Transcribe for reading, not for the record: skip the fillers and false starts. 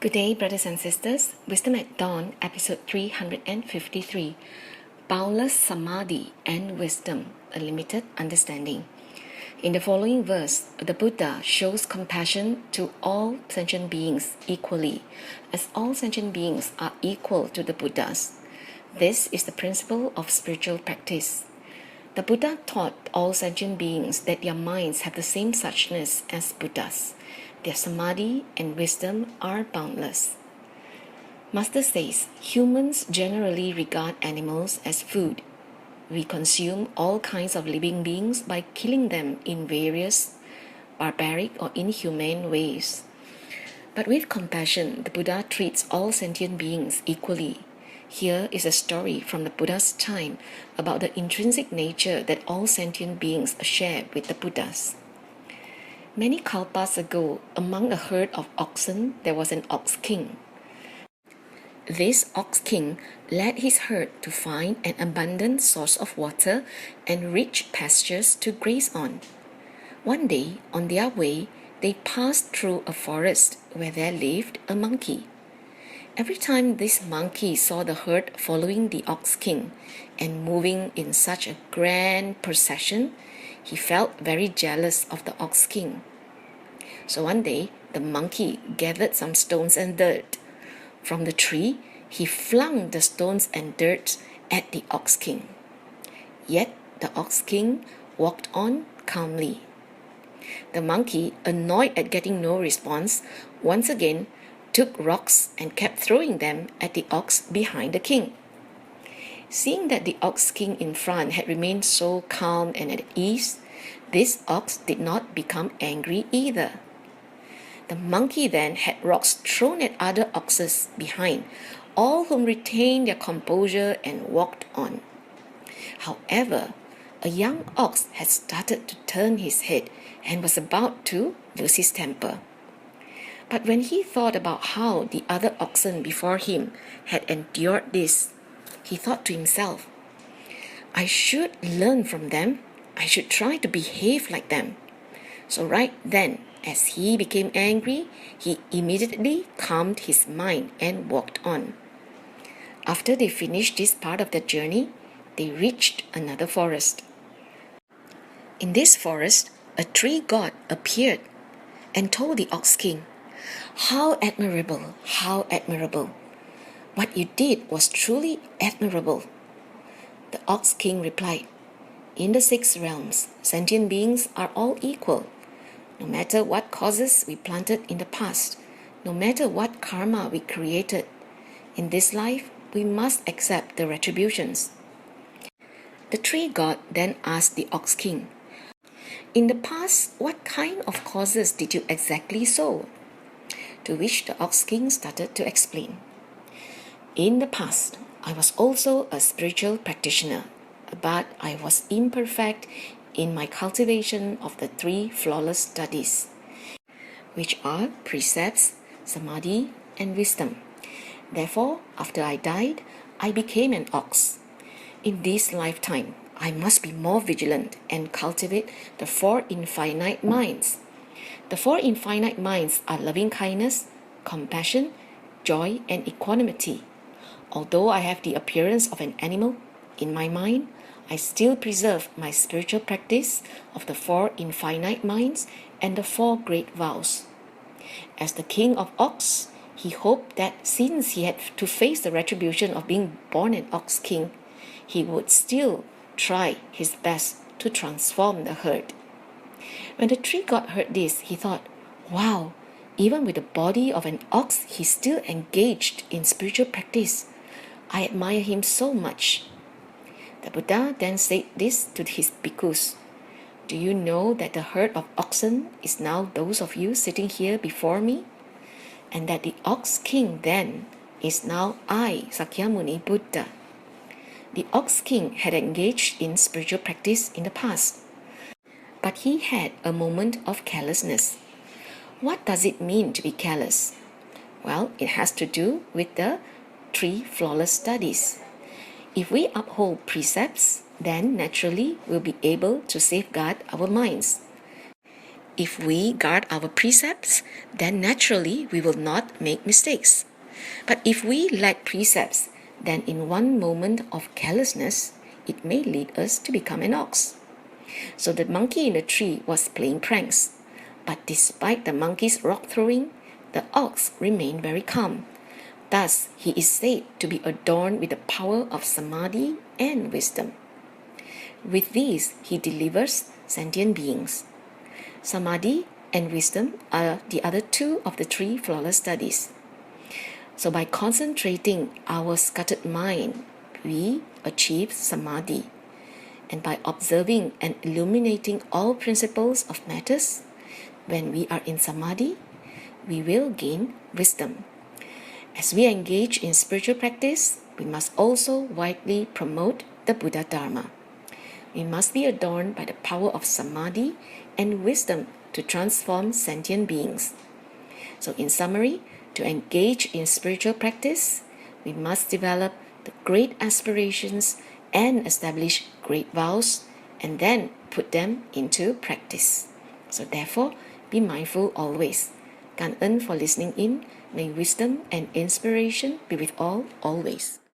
Good day, brothers and sisters. Wisdom at Dawn, episode 353. Boundless Samadhi and Wisdom, a limited understanding. In the following verse, the Buddha shows compassion to all sentient beings equally, as all sentient beings are equal to the Buddhas. This is the principle of spiritual practice. The Buddha taught all sentient beings that their minds have the same suchness as Buddhas. Their samadhi and wisdom are boundless. Master says, humans generally regard animals as food. We consume all kinds of living beings by killing them in various barbaric or inhumane ways. But with compassion, the Buddha treats all sentient beings equally. Here is a story from the Buddha's time about the intrinsic nature that all sentient beings share with the Buddhas. Many kalpas ago, among a herd of oxen, there was an ox king. This ox king led his herd to find an abundant source of water and rich pastures to graze on. One day, on their way, they passed through a forest where there lived a monkey. Every time this monkey saw the herd following the ox king and moving in such a grand procession, he felt very jealous of the ox king. So one day, the monkey gathered some stones and dirt. From the tree, he flung the stones and dirt at the ox king. Yet the ox king walked on calmly. The monkey, annoyed at getting no response, once again took rocks and kept throwing them at the ox behind the king. Seeing that the ox king in front had remained so calm and at ease, this ox did not become angry either. The monkey then had rocks thrown at other oxes behind, all whom retained their composure and walked on. However, a young ox had started to turn his head and was about to lose his temper. But when he thought about how the other oxen before him had endured this, he thought to himself, I should learn from them. I should try to behave like them. So right then, as he became angry, he immediately calmed his mind and walked on. After they finished this part of their journey, they reached another forest. In this forest, a tree god appeared and told the ox king, How admirable, how admirable. What you did was truly admirable. The ox king replied, In the 6 realms, sentient beings are all equal. No matter what causes we planted in the past, no matter what karma we created, in this life we must accept the retributions. The tree god then asked the ox king, In the past, what kind of causes did you exactly sow? To which the ox king started to explain. In the past, I was also a spiritual practitioner, but I was imperfect in my cultivation of the 3 flawless studies, which are precepts, samadhi, and wisdom. Therefore, after I died, I became an ox. In this lifetime, I must be more vigilant and cultivate the 4 infinite minds. The 4 infinite minds are loving kindness, compassion, joy, and equanimity. Although I have the appearance of an animal, in my mind, I still preserve my spiritual practice of the 4 infinite minds and the 4 great vows. As the king of ox, he hoped that since he had to face the retribution of being born an ox king, he would still try his best to transform the herd. When the tree god heard this, he thought, Wow, even with the body of an ox, he's still engaged in spiritual practice. I admire him so much. The Buddha then said this to his bhikkhus, Do you know that the herd of oxen is now those of you sitting here before me? And that the ox king then is now I, Sakyamuni Buddha. The ox king had engaged in spiritual practice in the past, but he had a moment of carelessness. What does it mean to be careless? Well, it has to do with the 3 flawless studies. If we uphold precepts, then naturally we'll be able to safeguard our minds. If we guard our precepts, then naturally we will not make mistakes. But if we lack precepts, then in one moment of carelessness, it may lead us to become an ox. So the monkey in the tree was playing pranks. But despite the monkey's rock throwing, the ox remained very calm. Thus, he is said to be adorned with the power of Samadhi and wisdom. With these, he delivers sentient beings. Samadhi and wisdom are the other two of the three flawless studies. So by concentrating our scattered mind, we achieve Samadhi. And by observing and illuminating all principles of matters, when we are in Samadhi, we will gain wisdom. As we engage in spiritual practice, we must also widely promote the Buddha Dharma. We must be adorned by the power of Samadhi and wisdom to transform sentient beings. So in summary, to engage in spiritual practice, we must develop the great aspirations and establish great vows, and then put them into practice. So therefore, be mindful always. 感恩 for listening in. May wisdom and inspiration be with all always.